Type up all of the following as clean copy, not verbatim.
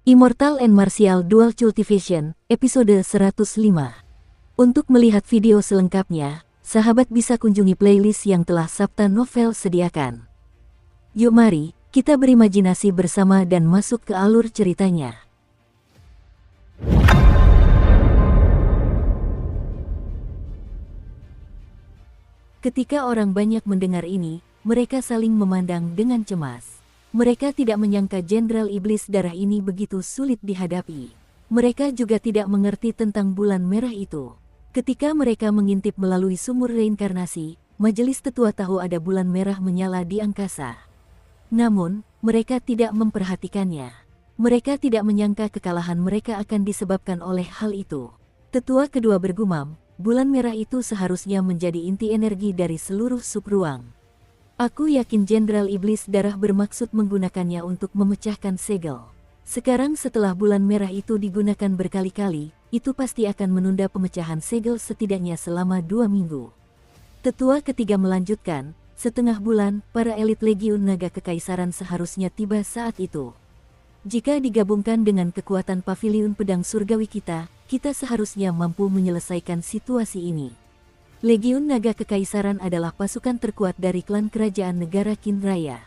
Immortal and Martial Dual Cultivation, episode 105. Untuk melihat video selengkapnya, sahabat bisa kunjungi playlist yang telah Sabta Novel sediakan. Yuk mari, kita berimajinasi bersama dan masuk ke alur ceritanya. Ketika orang banyak mendengar ini, mereka saling memandang dengan cemas. Mereka tidak menyangka Jenderal Iblis Darah ini begitu sulit dihadapi. Mereka juga tidak mengerti tentang bulan merah itu. Ketika mereka mengintip melalui sumur reinkarnasi, majelis tetua tahu ada bulan merah menyala di angkasa. Namun, mereka tidak memperhatikannya. Mereka tidak menyangka kekalahan mereka akan disebabkan oleh hal itu. Tetua kedua bergumam, bulan merah itu seharusnya menjadi inti energi dari seluruh subruang. Aku yakin Jenderal Iblis Darah bermaksud menggunakannya untuk memecahkan segel. Sekarang setelah bulan merah itu digunakan berkali-kali, itu pasti akan menunda pemecahan segel setidaknya selama 2 minggu. Tetua ketiga melanjutkan, setengah bulan, para elit Legiun Naga Kekaisaran seharusnya tiba saat itu. Jika digabungkan dengan kekuatan Paviliun Pedang Surgawi kita seharusnya mampu menyelesaikan situasi ini. Legiun Naga Kekaisaran adalah pasukan terkuat dari klan kerajaan negara Qin Raya.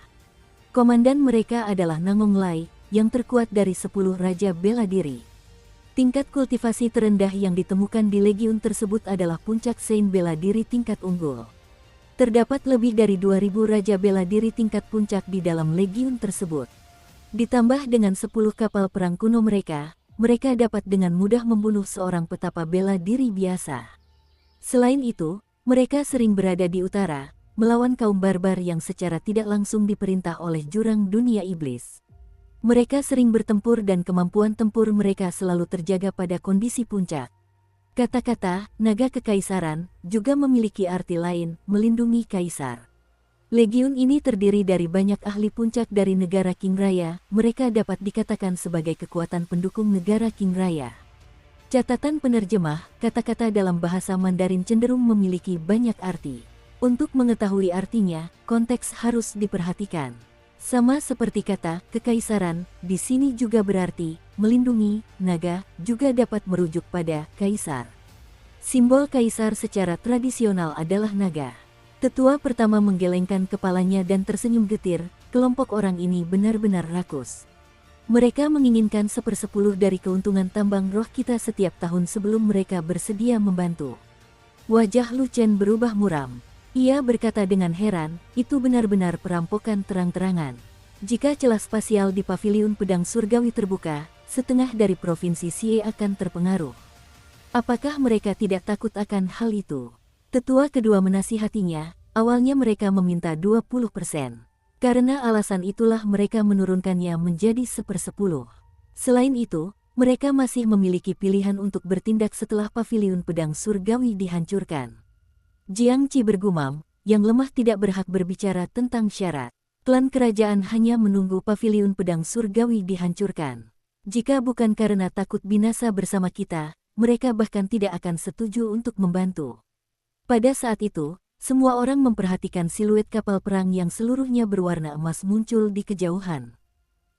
Komandan mereka adalah Nangong Lai, yang terkuat dari 10 Raja Bela Diri. Tingkat kultivasi terendah yang ditemukan di Legiun tersebut adalah puncak Sein Bela Diri tingkat unggul. Terdapat lebih dari 2000 Raja Bela Diri tingkat puncak di dalam Legiun tersebut. Ditambah dengan 10 kapal perang kuno mereka dapat dengan mudah membunuh seorang petapa bela diri biasa. Selain itu, mereka sering berada di utara, melawan kaum barbar yang secara tidak langsung diperintah oleh jurang dunia iblis. Mereka sering bertempur dan kemampuan tempur mereka selalu terjaga pada kondisi puncak. Kata-kata Naga Kekaisaran juga memiliki arti lain, melindungi kaisar. Legiun ini terdiri dari banyak ahli puncak dari negara Qin Raya, mereka dapat dikatakan sebagai kekuatan pendukung negara Qin Raya. Catatan penerjemah, kata-kata dalam bahasa Mandarin cenderung memiliki banyak arti. Untuk mengetahui artinya, konteks harus diperhatikan. Sama seperti kata kekaisaran, di sini juga berarti melindungi. Naga juga dapat merujuk pada kaisar. Simbol kaisar secara tradisional adalah naga. Tetua pertama menggelengkan kepalanya dan tersenyum getir, kelompok orang ini benar-benar rakus. Mereka menginginkan 1/10 dari keuntungan tambang roh kita setiap tahun sebelum mereka bersedia membantu. Wajah Lu Chen berubah muram. Ia berkata dengan heran, itu benar-benar perampokan terang-terangan. Jika celah spasial di Paviliun Pedang Surgawi terbuka, setengah dari provinsi Xie akan terpengaruh. Apakah mereka tidak takut akan hal itu? Tetua kedua menasihatinya, awalnya mereka meminta 20%. Karena alasan itulah mereka menurunkannya menjadi 1/10. Selain itu, mereka masih memiliki pilihan untuk bertindak setelah Paviliun Pedang Surgawi dihancurkan. Jiang Qi bergumam, yang lemah tidak berhak berbicara tentang syarat. Klan kerajaan hanya menunggu Paviliun Pedang Surgawi dihancurkan. Jika bukan karena takut binasa bersama kita, mereka bahkan tidak akan setuju untuk membantu. Pada saat itu, semua orang memperhatikan siluet kapal perang yang seluruhnya berwarna emas muncul di kejauhan.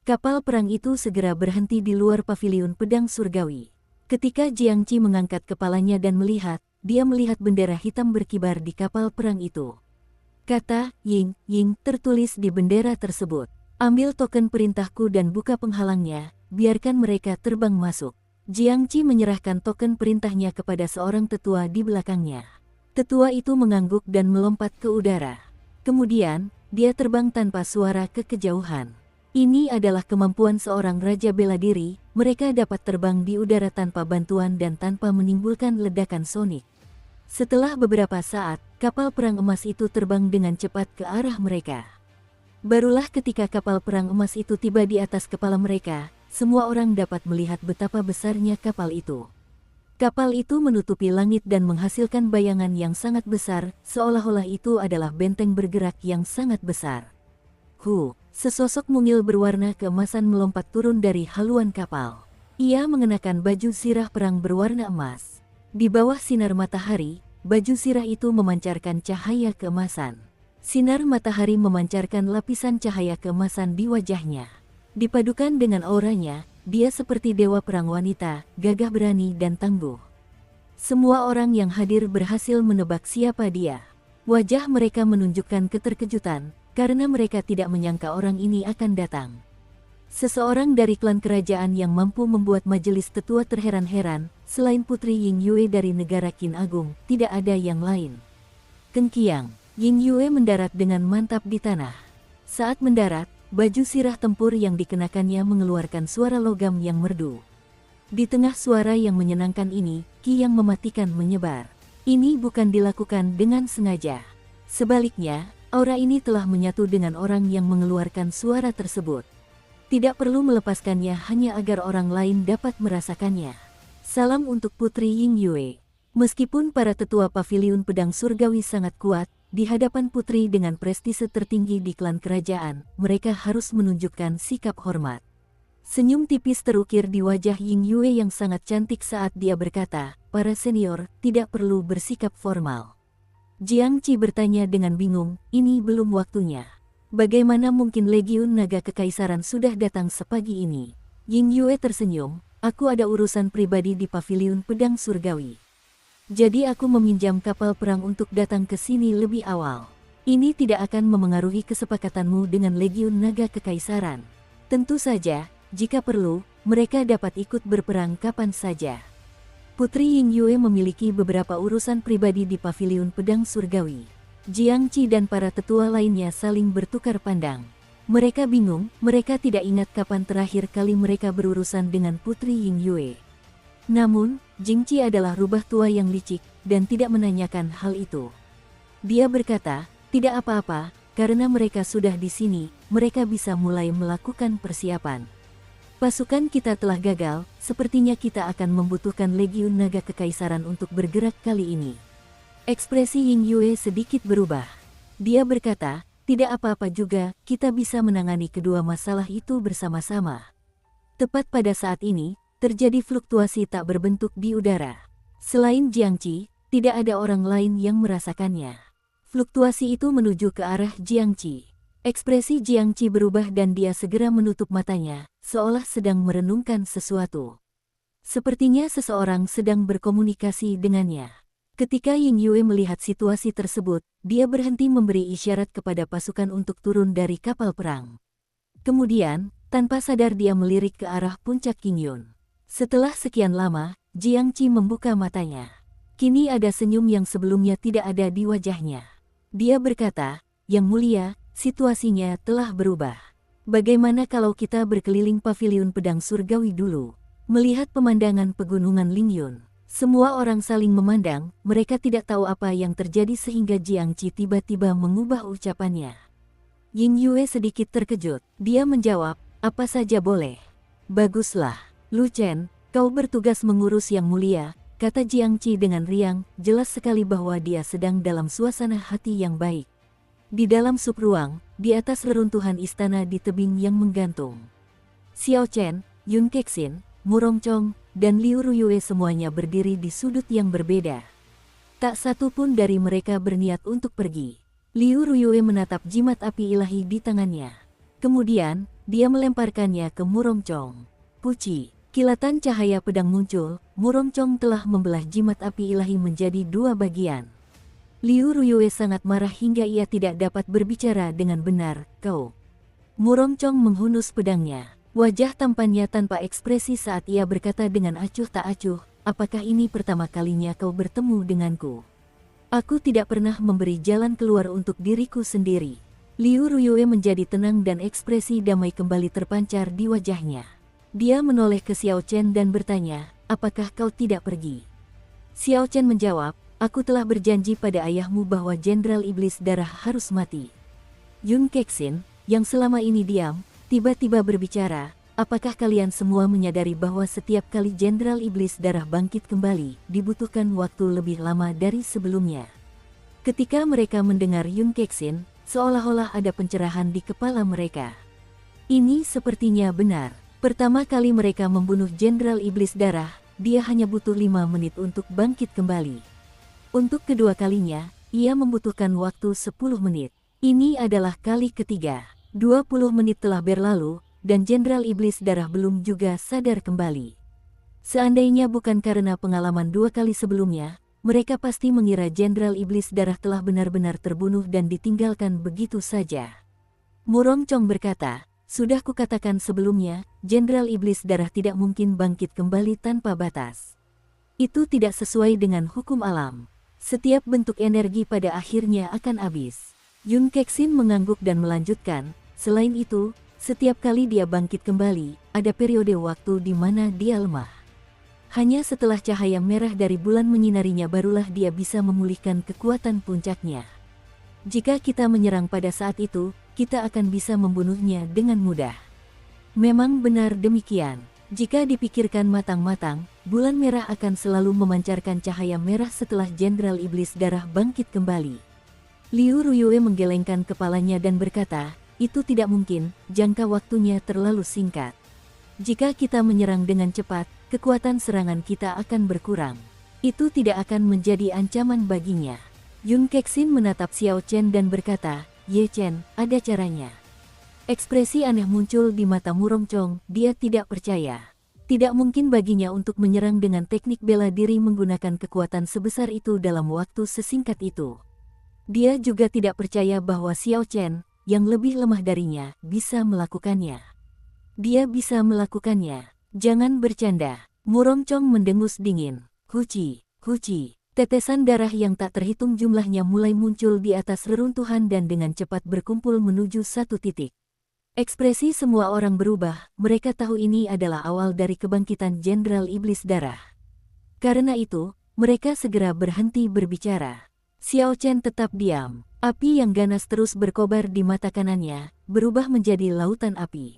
Kapal perang itu segera berhenti di luar Paviliun Pedang Surgawi. Ketika Jiang Qi mengangkat kepalanya dan melihat, dia melihat bendera hitam berkibar di kapal perang itu. Kata Ying, Ying tertulis di bendera tersebut. Ambil token perintahku dan buka penghalangnya, biarkan mereka terbang masuk. Jiang Qi menyerahkan token perintahnya kepada seorang tetua di belakangnya. Tetua itu mengangguk dan melompat ke udara. Kemudian, dia terbang tanpa suara ke kejauhan. Ini adalah kemampuan seorang Raja Bela Diri, mereka dapat terbang di udara tanpa bantuan dan tanpa menimbulkan ledakan sonik. Setelah beberapa saat, kapal perang emas itu terbang dengan cepat ke arah mereka. Barulah ketika kapal perang emas itu tiba di atas kepala mereka, semua orang dapat melihat betapa besarnya kapal itu. Kapal itu menutupi langit dan menghasilkan bayangan yang sangat besar, seolah-olah itu adalah benteng bergerak yang sangat besar. Sesosok mungil berwarna keemasan melompat turun dari haluan kapal. Ia mengenakan baju sirah perang berwarna emas. Di bawah sinar matahari, baju sirah itu memancarkan cahaya keemasan. Sinar matahari memancarkan lapisan cahaya keemasan di wajahnya. Dipadukan dengan auranya, dia seperti dewa perang wanita, gagah berani dan tangguh. Semua orang yang hadir berhasil menebak siapa dia. Wajah mereka menunjukkan keterkejutan, karena mereka tidak menyangka orang ini akan datang. Seseorang dari klan kerajaan yang mampu membuat majelis tetua terheran-heran, selain Putri Ying Yue dari negara Qin Agung, tidak ada yang lain. Kengkiang, Ying Yue mendarat dengan mantap di tanah. Saat mendarat, baju sirah tempur yang dikenakannya mengeluarkan suara logam yang merdu. Di tengah suara yang menyenangkan ini, Qi yang mematikan menyebar. Ini bukan dilakukan dengan sengaja. Sebaliknya, aura ini telah menyatu dengan orang yang mengeluarkan suara tersebut. Tidak perlu melepaskannya hanya agar orang lain dapat merasakannya. Salam untuk Putri Ying Yue. Meskipun para tetua paviliun pedang surgawi sangat kuat, di hadapan putri dengan prestise tertinggi di klan kerajaan, mereka harus menunjukkan sikap hormat. Senyum tipis terukir di wajah Ying Yue yang sangat cantik saat dia berkata, para senior tidak perlu bersikap formal. Jiang Qi bertanya dengan bingung, ini belum waktunya. Bagaimana mungkin Legiun Naga Kekaisaran sudah datang sepagi ini? Ying Yue tersenyum, aku ada urusan pribadi di paviliun pedang surgawi. Jadi aku meminjam kapal perang untuk datang ke sini lebih awal. Ini tidak akan memengaruhi kesepakatanmu dengan Legiun Naga Kekaisaran. Tentu saja, jika perlu, mereka dapat ikut berperang kapan saja. Putri Ying Yue memiliki beberapa urusan pribadi di paviliun pedang surgawi. Jiang Qi dan para tetua lainnya saling bertukar pandang. Mereka bingung, mereka tidak ingat kapan terakhir kali mereka berurusan dengan Putri Ying Yue. Namun, Jing Qi adalah rubah tua yang licik, dan tidak menanyakan hal itu. Dia berkata, tidak apa-apa, karena mereka sudah di sini, mereka bisa mulai melakukan persiapan. Pasukan kita telah gagal, sepertinya kita akan membutuhkan Legiun Naga Kekaisaran untuk bergerak kali ini. Ekspresi Ying Yue sedikit berubah. Dia berkata, tidak apa-apa juga, kita bisa menangani kedua masalah itu bersama-sama. Tepat pada saat ini, terjadi fluktuasi tak berbentuk di udara. Selain Jiang Qi, tidak ada orang lain yang merasakannya. Fluktuasi itu menuju ke arah Jiang Qi. Ekspresi Jiang Qi berubah dan dia segera menutup matanya, seolah sedang merenungkan sesuatu. Sepertinya seseorang sedang berkomunikasi dengannya. Ketika Ying Yue melihat situasi tersebut, dia berhenti memberi isyarat kepada pasukan untuk turun dari kapal perang. Kemudian, tanpa sadar dia melirik ke arah puncak Qingyun. Setelah sekian lama, Jiang Qi membuka matanya. Kini ada senyum yang sebelumnya tidak ada di wajahnya. Dia berkata, Yang Mulia, situasinya telah berubah. Bagaimana kalau kita berkeliling paviliun pedang surgawi dulu? Melihat pemandangan pegunungan Lingyun. Semua orang saling memandang, mereka tidak tahu apa yang terjadi sehingga Jiang Qi tiba-tiba mengubah ucapannya. Ying Yue sedikit terkejut. Dia menjawab, apa saja boleh. Baguslah. Lu Chen, kau bertugas mengurus Yang Mulia, kata Jiang Qi dengan riang, jelas sekali bahwa dia sedang dalam suasana hati yang baik. Di dalam sub ruang, di atas reruntuhan istana di tebing yang menggantung. Xiao Chen, Yun Kexin, Murong Chong, dan Liu Ruyue semuanya berdiri di sudut yang berbeda. Tak satu pun dari mereka berniat untuk pergi. Liu Ruyue menatap jimat api ilahi di tangannya. Kemudian, dia melemparkannya ke Murong Chong. Puci. Kilatan cahaya pedang muncul, Murong Chong telah membelah jimat api ilahi menjadi dua bagian. Liu Ruyue sangat marah hingga ia tidak dapat berbicara dengan benar, kau. Murong Chong menghunus pedangnya. Wajah tampannya tanpa ekspresi saat ia berkata dengan acuh tak acuh, apakah ini pertama kalinya kau bertemu denganku? Aku tidak pernah memberi jalan keluar untuk diriku sendiri. Liu Ruyue menjadi tenang dan ekspresi damai kembali terpancar di wajahnya. Dia menoleh ke Xiao Chen dan bertanya, apakah kau tidak pergi? Xiao Chen menjawab, aku telah berjanji pada ayahmu bahwa Jenderal Iblis Darah harus mati. Yun Kexin, yang selama ini diam, tiba-tiba berbicara, apakah kalian semua menyadari bahwa setiap kali Jenderal Iblis Darah bangkit kembali, dibutuhkan waktu lebih lama dari sebelumnya? Ketika mereka mendengar Yun Kexin, seolah-olah ada pencerahan di kepala mereka. Ini sepertinya benar. Pertama kali mereka membunuh Jenderal Iblis Darah, dia hanya butuh 5 menit untuk bangkit kembali. Untuk kedua kalinya, ia membutuhkan waktu 10 menit. Ini adalah kali ketiga. 20 menit telah berlalu, dan Jenderal Iblis Darah belum juga sadar kembali. Seandainya bukan karena pengalaman 2 kali sebelumnya, mereka pasti mengira Jenderal Iblis Darah telah benar-benar terbunuh dan ditinggalkan begitu saja. Murongcong berkata, "Sudah kukatakan sebelumnya, Jenderal Iblis Darah tidak mungkin bangkit kembali tanpa batas. Itu tidak sesuai dengan hukum alam. Setiap bentuk energi pada akhirnya akan habis." Yun Kexin mengangguk dan melanjutkan, "Selain itu, setiap kali dia bangkit kembali, ada periode waktu di mana dia lemah. Hanya setelah cahaya merah dari bulan menyinarinya barulah dia bisa memulihkan kekuatan puncaknya. Jika kita menyerang pada saat itu, kita akan bisa membunuhnya dengan mudah." Memang benar demikian. Jika dipikirkan matang-matang, bulan merah akan selalu memancarkan cahaya merah setelah Jenderal Iblis Darah bangkit kembali. Liu Ruyue menggelengkan kepalanya dan berkata, "Itu tidak mungkin, jangka waktunya terlalu singkat. Jika kita menyerang dengan cepat, kekuatan serangan kita akan berkurang. Itu tidak akan menjadi ancaman baginya." Yun Kexin menatap Xiao Chen dan berkata, "Ye Chen, ada caranya." Ekspresi aneh muncul di mata Murongcong, dia tidak percaya. Tidak mungkin baginya untuk menyerang dengan teknik bela diri menggunakan kekuatan sebesar itu dalam waktu sesingkat itu. Dia juga tidak percaya bahwa Xiao Chen, yang lebih lemah darinya, bisa melakukannya. Dia bisa melakukannya. Jangan bercanda. Murongcong mendengus dingin. Huci, huci. Tetesan darah yang tak terhitung jumlahnya mulai muncul di atas reruntuhan dan dengan cepat berkumpul menuju satu titik. Ekspresi semua orang berubah, mereka tahu ini adalah awal dari kebangkitan Jenderal Iblis Darah. Karena itu, mereka segera berhenti berbicara. Xiao Chen tetap diam. Api yang ganas terus berkobar di mata kanannya, berubah menjadi lautan api.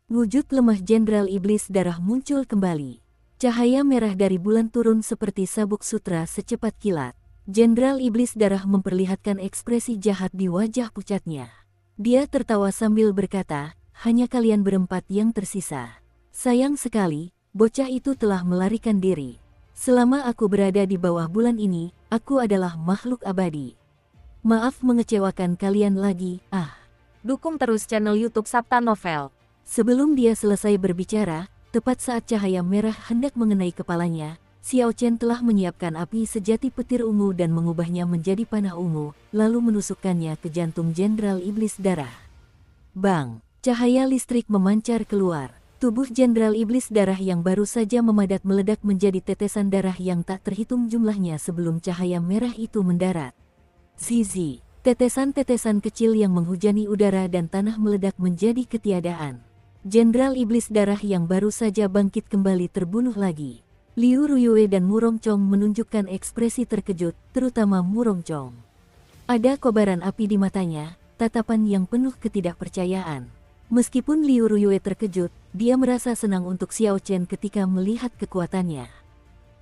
Wujud lemah Jenderal Iblis Darah muncul kembali. Cahaya merah dari bulan turun seperti sabuk sutra secepat kilat. Jenderal Iblis Darah memperlihatkan ekspresi jahat di wajah pucatnya. Dia tertawa sambil berkata, "Hanya kalian berempat yang tersisa. Sayang sekali, bocah itu telah melarikan diri. Selama aku berada di bawah bulan ini, aku adalah makhluk abadi. Maaf mengecewakan kalian lagi." Dukung terus channel YouTube Sabta Novel. Sebelum dia selesai berbicara, tepat saat cahaya merah hendak mengenai kepalanya, Xiao Chen telah menyiapkan api sejati petir ungu dan mengubahnya menjadi panah ungu, lalu menusukkannya ke jantung Jenderal Iblis Darah. Bang! Cahaya listrik memancar keluar. Tubuh Jenderal Iblis Darah yang baru saja memadat meledak menjadi tetesan darah yang tak terhitung jumlahnya sebelum cahaya merah itu mendarat. Zizi! Tetesan-tetesan kecil yang menghujani udara dan tanah meledak menjadi ketiadaan. Jenderal Iblis Darah yang baru saja bangkit kembali terbunuh lagi. Liu Ruyue dan Murongcong menunjukkan ekspresi terkejut, terutama Murongcong. Ada kobaran api di matanya, tatapan yang penuh ketidakpercayaan. Meskipun Liu Ruyue terkejut, dia merasa senang untuk Xiao Chen ketika melihat kekuatannya.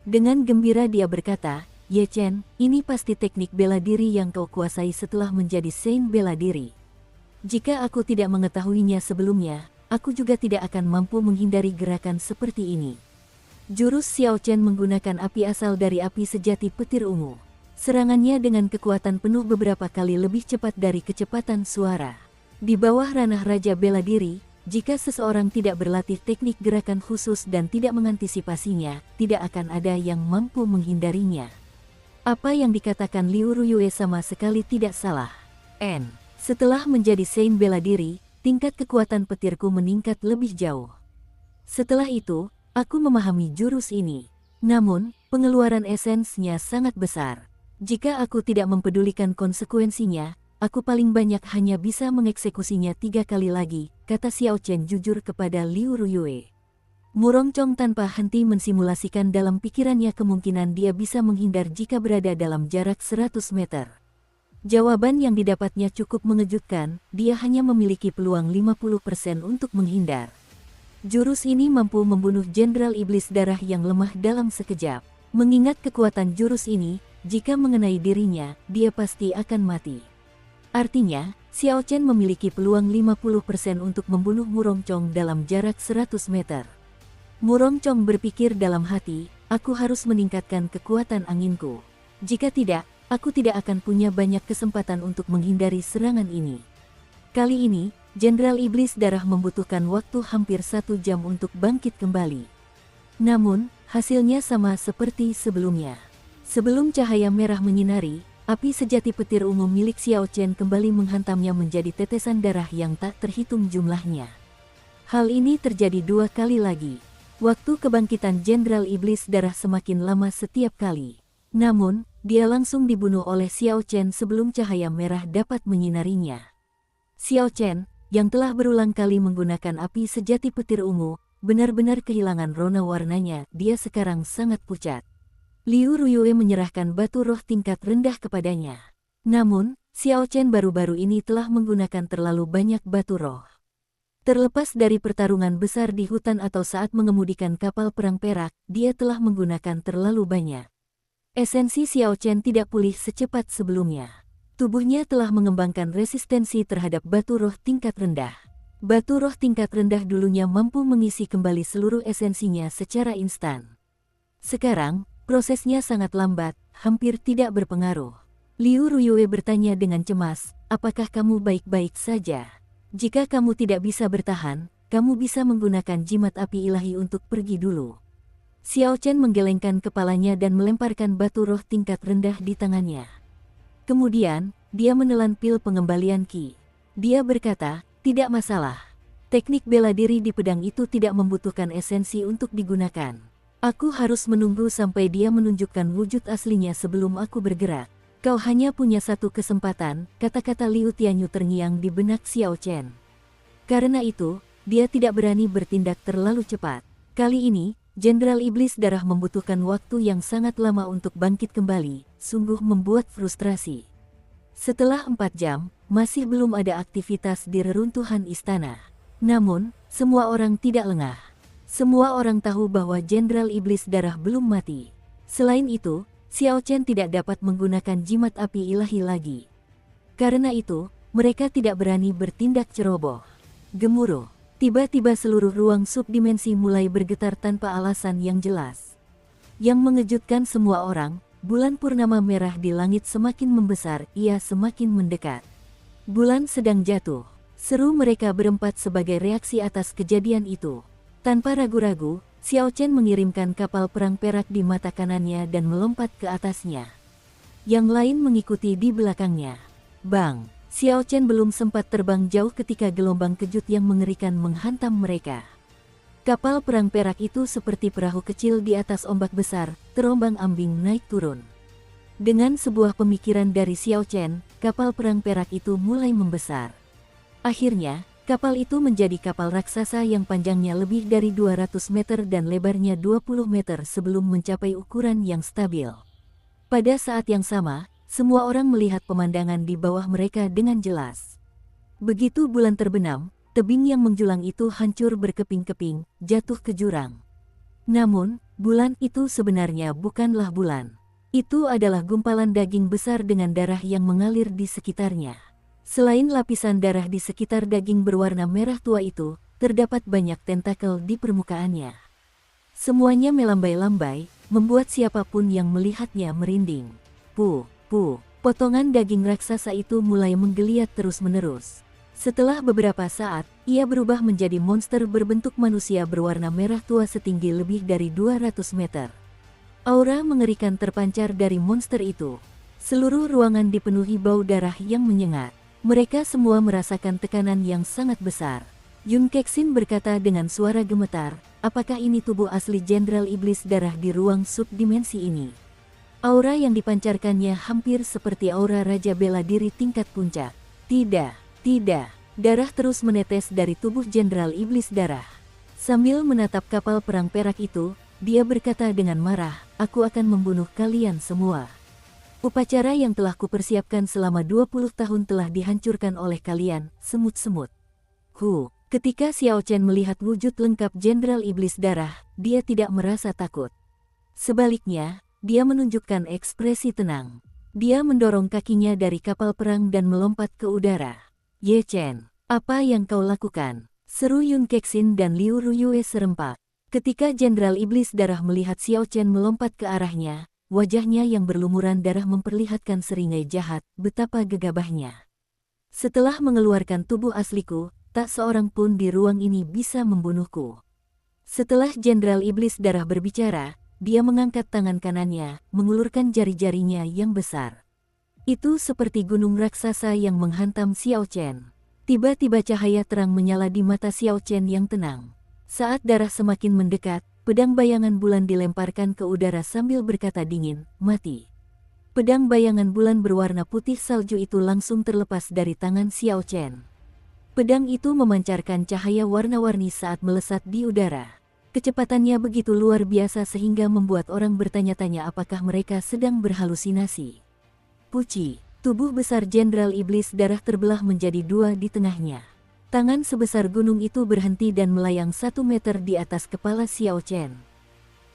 Dengan gembira dia berkata, "Ye Chen, ini pasti teknik bela diri yang kau kuasai setelah menjadi Saint bela diri. Jika aku tidak mengetahuinya sebelumnya, aku juga tidak akan mampu menghindari gerakan seperti ini." Jurus Xiao Chen menggunakan api asal dari api sejati petir ungu. Serangannya dengan kekuatan penuh beberapa kali lebih cepat dari kecepatan suara. Di bawah ranah Raja Bela Diri, jika seseorang tidak berlatih teknik gerakan khusus dan tidak mengantisipasinya, tidak akan ada yang mampu menghindarinya. Apa yang dikatakan Liu Ruyue sama sekali tidak salah. Setelah menjadi Saint bela diri, tingkat kekuatan petirku meningkat lebih jauh. Setelah itu, aku memahami jurus ini. Namun, pengeluaran esensnya sangat besar. Jika aku tidak mempedulikan konsekuensinya, aku paling banyak hanya bisa mengeksekusinya 3 kali lagi, kata Xiao Chen jujur kepada Liu Ruyue. Murongcong tanpa henti mensimulasikan dalam pikirannya kemungkinan dia bisa menghindar jika berada dalam jarak 100 meter. Jawaban yang didapatnya cukup mengejutkan, dia hanya memiliki peluang 50% untuk menghindar. Jurus ini mampu membunuh Jenderal Iblis Darah yang lemah dalam sekejap. Mengingat kekuatan jurus ini, jika mengenai dirinya, dia pasti akan mati. Artinya, Xiao Chen memiliki peluang 50% untuk membunuh Murongcong dalam jarak 100 meter. Murongcong berpikir dalam hati, aku harus meningkatkan kekuatan anginku. Jika tidak, aku tidak akan punya banyak kesempatan untuk menghindari serangan ini. Kali ini, Jenderal Iblis Darah membutuhkan waktu hampir 1 jam untuk bangkit kembali. Namun, hasilnya sama seperti sebelumnya. Sebelum cahaya merah menyinari, api sejati petir ungu milik Xiao Chen kembali menghantamnya menjadi tetesan darah yang tak terhitung jumlahnya. Hal ini terjadi 2 kali lagi. Waktu kebangkitan Jenderal Iblis Darah semakin lama setiap kali. Namun, dia langsung dibunuh oleh Xiao Chen sebelum cahaya merah dapat menyinarinya. Xiao Chen, yang telah berulang kali menggunakan api sejati petir ungu, benar-benar kehilangan rona warnanya. Dia sekarang sangat pucat. Liu Ruyue menyerahkan batu roh tingkat rendah kepadanya. Namun, Xiao Chen baru-baru ini telah menggunakan terlalu banyak batu roh. Terlepas dari pertarungan besar di hutan atau saat mengemudikan kapal perang perak, dia telah menggunakan terlalu banyak. Esensi Xiao Chen tidak pulih secepat sebelumnya. Tubuhnya telah mengembangkan resistensi terhadap batu roh tingkat rendah. Batu roh tingkat rendah dulunya mampu mengisi kembali seluruh esensinya secara instan. Sekarang, prosesnya sangat lambat, hampir tidak berpengaruh. Liu Ruyue bertanya dengan cemas, apakah kamu baik-baik saja? Jika kamu tidak bisa bertahan, kamu bisa menggunakan jimat api ilahi untuk pergi dulu. Xiao Chen menggelengkan kepalanya dan melemparkan batu roh tingkat rendah di tangannya. Kemudian, dia menelan pil pengembalian ki. Dia berkata, tidak masalah. Teknik bela diri di pedang itu tidak membutuhkan esensi untuk digunakan. Aku harus menunggu sampai dia menunjukkan wujud aslinya sebelum aku bergerak. Kau hanya punya 1 kesempatan, kata-kata Liu Tianyu terngiang di benak Xiao Chen. Karena itu, dia tidak berani bertindak terlalu cepat. Kali ini, Jenderal Iblis Darah membutuhkan waktu yang sangat lama untuk bangkit kembali, sungguh membuat frustrasi. Setelah 4 jam, masih belum ada aktivitas di reruntuhan istana. Namun, semua orang tidak lengah. Semua orang tahu bahwa Jenderal Iblis Darah belum mati. Selain itu, Xiao Chen tidak dapat menggunakan jimat api ilahi lagi. Karena itu, mereka tidak berani bertindak ceroboh. Gemuruh. Tiba-tiba seluruh ruang subdimensi mulai bergetar tanpa alasan yang jelas. Yang mengejutkan semua orang, bulan purnama merah di langit semakin membesar, ia semakin mendekat. Bulan sedang jatuh. Seru mereka berempat sebagai reaksi atas kejadian itu. Tanpa ragu-ragu, Xiao Chen mengirimkan kapal perang perak di mata kanannya dan melompat ke atasnya. Yang lain mengikuti di belakangnya. Bang! Xiao Chen belum sempat terbang jauh ketika gelombang kejut yang mengerikan menghantam mereka. Kapal perang perak itu seperti perahu kecil di atas ombak besar, terombang-ambing naik turun. Dengan sebuah pemikiran dari Xiao Chen, kapal perang perak itu mulai membesar. Akhirnya, kapal itu menjadi kapal raksasa yang panjangnya lebih dari 200 meter dan lebarnya 20 meter sebelum mencapai ukuran yang stabil. Pada saat yang sama, semua orang melihat pemandangan di bawah mereka dengan jelas. Begitu bulan terbenam, tebing yang menjulang itu hancur berkeping-keping, jatuh ke jurang. Namun, bulan itu sebenarnya bukanlah bulan. Itu adalah gumpalan daging besar dengan darah yang mengalir di sekitarnya. Selain lapisan darah di sekitar daging berwarna merah tua itu, terdapat banyak tentakel di permukaannya. Semuanya melambai-lambai, membuat siapapun yang melihatnya merinding. Potongan daging raksasa itu mulai menggeliat terus-menerus. Setelah beberapa saat, ia berubah menjadi monster berbentuk manusia berwarna merah tua setinggi lebih dari 200 meter. Aura mengerikan terpancar dari monster itu. Seluruh ruangan dipenuhi bau darah yang menyengat. Mereka semua merasakan tekanan yang sangat besar. Yun Kexin berkata dengan suara gemetar, apakah ini tubuh asli Jenderal Iblis Darah di ruang subdimensi ini? Aura yang dipancarkannya hampir seperti aura Raja Bela Diri tingkat puncak. Tidak. Darah terus menetes dari tubuh Jenderal Iblis Darah. Sambil menatap kapal perang perak itu, dia berkata dengan marah, aku akan membunuh kalian semua. Upacara yang telah kupersiapkan selama 20 tahun telah dihancurkan oleh kalian, semut-semut. Ketika Xiao Chen melihat wujud lengkap Jenderal Iblis Darah, dia tidak merasa takut. Sebaliknya, dia menunjukkan ekspresi tenang. Dia mendorong kakinya dari kapal perang dan melompat ke udara. Ye Chen, apa yang kau lakukan? Seru Yun Kexin dan Liu Ruyue serempak. Ketika Jenderal Iblis Darah melihat Xiao Chen melompat ke arahnya, wajahnya yang berlumuran darah memperlihatkan seringai jahat, betapa gegabahnya. Setelah mengeluarkan tubuh asliku, tak seorang pun di ruang ini bisa membunuhku. Setelah Jenderal Iblis Darah berbicara, dia mengangkat tangan kanannya, mengulurkan jari-jarinya yang besar. Itu seperti gunung raksasa yang menghantam Xiao Chen. Tiba-tiba cahaya terang menyala di mata Xiao Chen yang tenang. Saat darah semakin mendekat, pedang bayangan bulan dilemparkan ke udara sambil berkata dingin, "Mati." Pedang bayangan bulan berwarna putih salju itu langsung terlepas dari tangan Xiao Chen. Pedang itu memancarkan cahaya warna-warni saat melesat di udara. Kecepatannya begitu luar biasa sehingga membuat orang bertanya-tanya apakah mereka sedang berhalusinasi. Puci, tubuh besar Jenderal Iblis Darah terbelah menjadi dua di tengahnya. Tangan sebesar gunung itu berhenti dan melayang 1 meter di atas kepala Xiao Chen.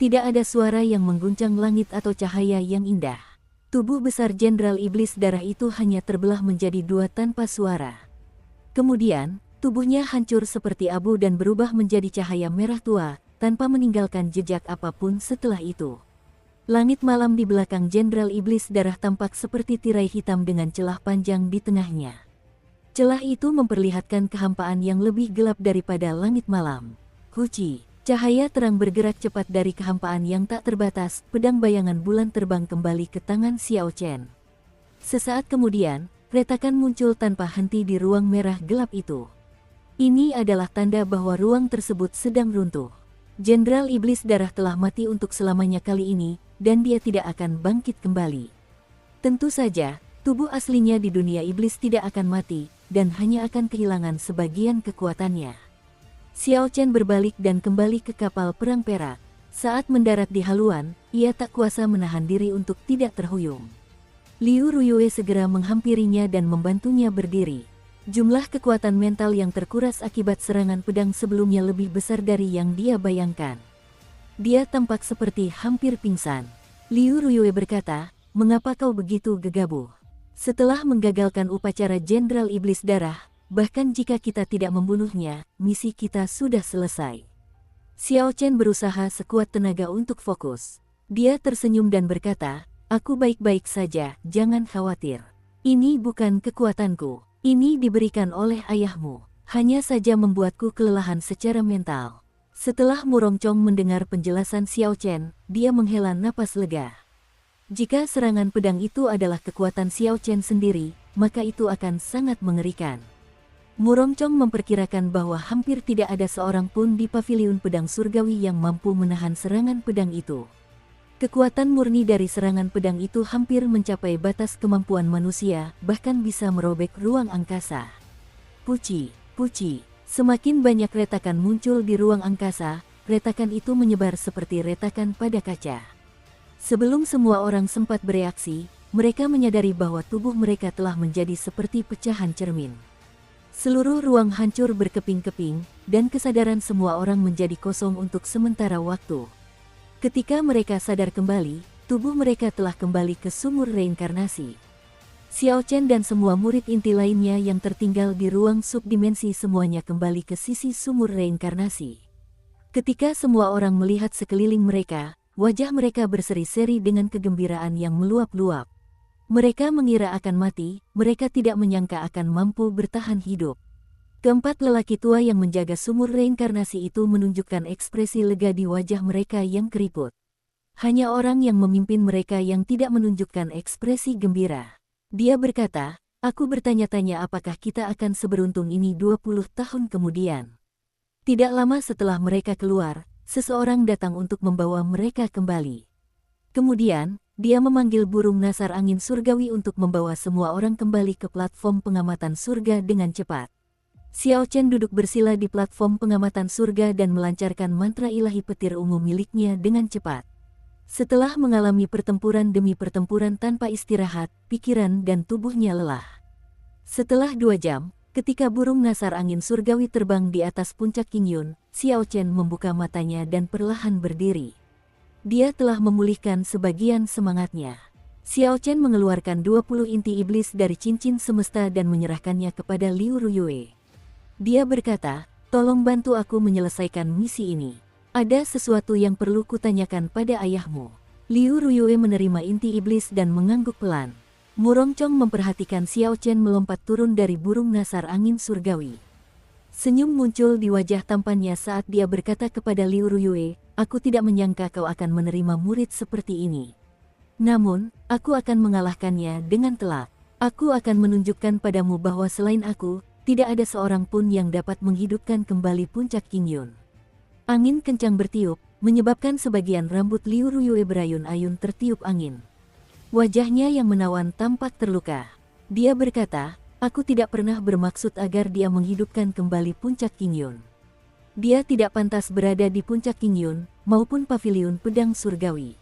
Tidak ada suara yang mengguncang langit atau cahaya yang indah. Tubuh besar Jenderal Iblis Darah itu hanya terbelah menjadi dua tanpa suara. Kemudian, tubuhnya hancur seperti abu dan berubah menjadi cahaya merah tua, tanpa meninggalkan jejak apapun setelah itu. Langit malam di belakang Jenderal Iblis Darah tampak seperti tirai hitam dengan celah panjang di tengahnya. Celah itu memperlihatkan kehampaan yang lebih gelap daripada langit malam. Huci, cahaya terang bergerak cepat dari kehampaan yang tak terbatas, pedang bayangan bulan terbang kembali ke tangan Xiao Chen. Sesaat kemudian, retakan muncul tanpa henti di ruang merah gelap itu. Ini adalah tanda bahwa ruang tersebut sedang runtuh. Jenderal Iblis Darah telah mati untuk selamanya kali ini, dan dia tidak akan bangkit kembali. Tentu saja, tubuh aslinya di dunia iblis tidak akan mati, dan hanya akan kehilangan sebagian kekuatannya. Xiao Chen berbalik dan kembali ke kapal perang perak. Saat mendarat di haluan, ia tak kuasa menahan diri untuk tidak terhuyung. Liu Ruyue segera menghampirinya dan membantunya berdiri. Jumlah kekuatan mental yang terkuras akibat serangan pedang sebelumnya lebih besar dari yang dia bayangkan. Dia tampak seperti hampir pingsan. Liu Ruyue berkata, "Mengapa kau begitu gegabah? Setelah menggagalkan upacara Jenderal Iblis Darah, bahkan jika kita tidak membunuhnya, misi kita sudah selesai." Xiao Chen berusaha sekuat tenaga untuk fokus. Dia tersenyum dan berkata, "Aku baik-baik saja, jangan khawatir. Ini bukan kekuatanku. Ini diberikan oleh ayahmu. Hanya saja membuatku kelelahan secara mental." Setelah Murongcong mendengar penjelasan Xiao Chen, dia menghela napas lega. Jika serangan pedang itu adalah kekuatan Xiao Chen sendiri, maka itu akan sangat mengerikan. Murongcong memperkirakan bahwa hampir tidak ada seorang pun di paviliun pedang surgawi yang mampu menahan serangan pedang itu. Kekuatan murni dari serangan pedang itu hampir mencapai batas kemampuan manusia, bahkan bisa merobek ruang angkasa. Puci, semakin banyak retakan muncul di ruang angkasa, retakan itu menyebar seperti retakan pada kaca. Sebelum semua orang sempat bereaksi, mereka menyadari bahwa tubuh mereka telah menjadi seperti pecahan cermin. Seluruh ruang hancur berkeping-keping, dan kesadaran semua orang menjadi kosong untuk sementara waktu. Ketika mereka sadar kembali, tubuh mereka telah kembali ke sumur reinkarnasi. Xiao Chen dan semua murid inti lainnya yang tertinggal di ruang subdimensi semuanya kembali ke sisi sumur reinkarnasi. Ketika semua orang melihat sekeliling mereka, wajah mereka berseri-seri dengan kegembiraan yang meluap-luap. Mereka mengira akan mati, mereka tidak menyangka akan mampu bertahan hidup. Keempat lelaki tua yang menjaga sumur reinkarnasi itu menunjukkan ekspresi lega di wajah mereka yang keriput. Hanya orang yang memimpin mereka yang tidak menunjukkan ekspresi gembira. Dia berkata, "Aku bertanya-tanya apakah kita akan seberuntung ini 20 tahun kemudian." Tidak lama setelah mereka keluar, seseorang datang untuk membawa mereka kembali. Kemudian, dia memanggil burung nasar angin surgawi untuk membawa semua orang kembali ke platform pengamatan surga dengan cepat. Xiao Chen duduk bersila di platform pengamatan surga dan melancarkan mantra ilahi petir ungu miliknya dengan cepat. Setelah mengalami pertempuran demi pertempuran tanpa istirahat, pikiran dan tubuhnya lelah. Setelah 2 jam, ketika burung nasar angin surgawi terbang di atas puncak Qingyun, Xiao Chen membuka matanya dan perlahan berdiri. Dia telah memulihkan sebagian semangatnya. Xiao Chen mengeluarkan 20 inti iblis dari cincin semesta dan menyerahkannya kepada Liu Ruyue. Dia berkata, "Tolong bantu aku menyelesaikan misi ini. Ada sesuatu yang perlu kutanyakan pada ayahmu." Liu Ruyue menerima inti iblis dan mengangguk pelan. Murongcong memperhatikan Xiao Chen melompat turun dari burung nasar angin surgawi. Senyum muncul di wajah tampannya saat dia berkata kepada Liu Ruyue, "Aku tidak menyangka kau akan menerima murid seperti ini. Namun, aku akan mengalahkannya dengan telak. Aku akan menunjukkan padamu bahwa selain aku, tidak ada seorang pun yang dapat menghidupkan kembali puncak Qingyun." Angin kencang bertiup, menyebabkan sebagian rambut Liu Ruyue berayun-ayun tertiup angin. Wajahnya yang menawan tampak terluka. Dia berkata, "Aku tidak pernah bermaksud agar dia menghidupkan kembali puncak Qingyun. Dia tidak pantas berada di puncak Qingyun, maupun paviliun pedang surgawi.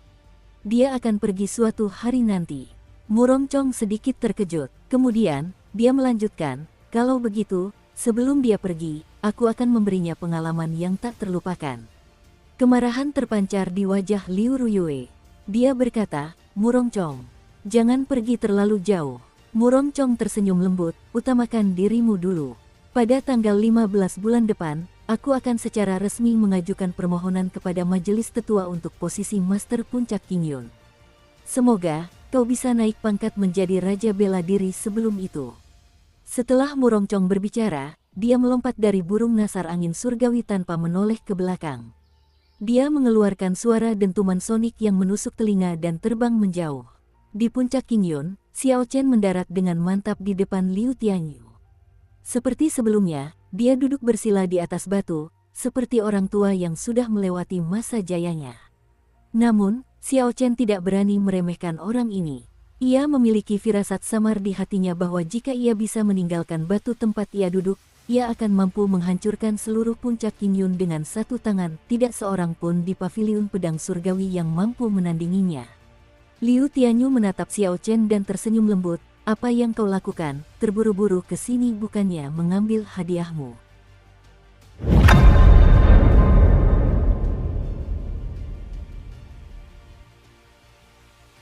Dia akan pergi suatu hari nanti." Murongcong sedikit terkejut. Kemudian, dia melanjutkan, "Kalau begitu, sebelum dia pergi, aku akan memberinya pengalaman yang tak terlupakan." Kemarahan terpancar di wajah Liu Ruyue. Dia berkata, "Murongcong, jangan pergi terlalu jauh." Murongcong tersenyum lembut, "Utamakan dirimu dulu. Pada tanggal 15 bulan depan, aku akan secara resmi mengajukan permohonan kepada Majelis Tetua untuk posisi Master Puncak Qingyun. Semoga kau bisa naik pangkat menjadi Raja Bela Diri sebelum itu." Setelah Murongcong berbicara, dia melompat dari burung nasar angin surgawi tanpa menoleh ke belakang. Dia mengeluarkan suara dentuman sonik yang menusuk telinga dan terbang menjauh. Di puncak Qingyun, Xiao Chen mendarat dengan mantap di depan Liu Tianyu. Seperti sebelumnya, dia duduk bersila di atas batu, seperti orang tua yang sudah melewati masa jayanya. Namun, Xiao Chen tidak berani meremehkan orang ini. Ia memiliki firasat samar di hatinya bahwa jika ia bisa meninggalkan batu tempat ia duduk, ia akan mampu menghancurkan seluruh puncak Qingyun dengan satu tangan. Tidak seorang pun di paviliun pedang surgawi yang mampu menandinginya. Liu Tianyu menatap Xiao Chen dan tersenyum lembut, "Apa yang kau lakukan? Terburu-buru ke sini bukannya mengambil hadiahmu?"